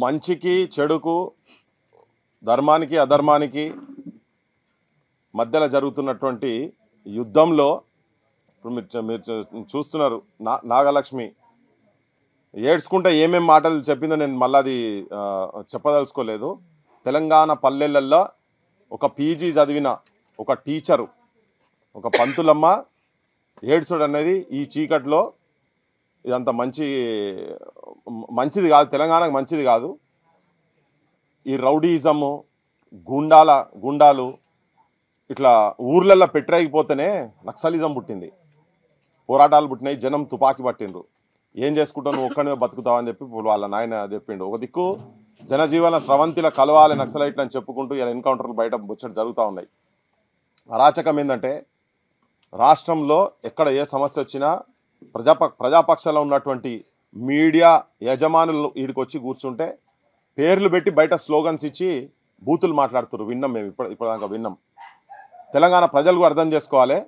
మంచికి చెడుకు ధర్మానికి అధర్మానికి మధ్యలో జరుగుతున్నటువంటి యుద్ధంలో ఇప్పుడు మీరు చూస్తున్నారు నాగలక్ష్మి ఏడ్చుకుంటే ఏమేం మాటలు చెప్పిందో నేను మళ్ళీ అది చెప్పదలుచుకోలేదు. తెలంగాణ పల్లెలల్లో ఒక పీజీ చదివిన ఒక టీచరు ఒక పంతులమ్మ ఏడ్చుడు అనేది ఈ చీకట్లో ఇదంత మంచిది కాదు, తెలంగాణకు మంచిది కాదు. ఈ రౌడీజము గుండాలు ఇట్లా ఊర్లల్లో పెట్టరైపోతేనే నక్సలిజం పుట్టింది, పోరాటాలు పుట్టినాయి, జనం తుపాకీ పట్టిండ్రు. ఏం చేసుకుంటావు నువ్వు ఒక్కనే బతుకుతావు అని చెప్పి వాళ్ళ నాయన చెప్పిండు. ఒక దిక్కు జనజీవన స్రవంతిల కలవాలి నక్సలైట్లు అని చెప్పుకుంటూ ఇలా ఎన్కౌంటర్లు బయట ముచ్చట జరుగుతూ ఉన్నాయి. అరాచకం ఏంటంటే రాష్ట్రంలో ఎక్కడ ఏ సమస్య వచ్చినా ప్రజాపక్షంలో ఉన్నటువంటి మీడియా యజమానులు వీడికి వచ్చి కూర్చుంటే పేర్లు పెట్టి బయట స్లోగన్స్ ఇచ్చి బూతులు మాట్లాడుతున్నారు. విన్నాం, మేము ఇప్పటిదాకా విన్నాం. తెలంగాణ ప్రజలు కూడా అర్థం చేసుకోవాలి,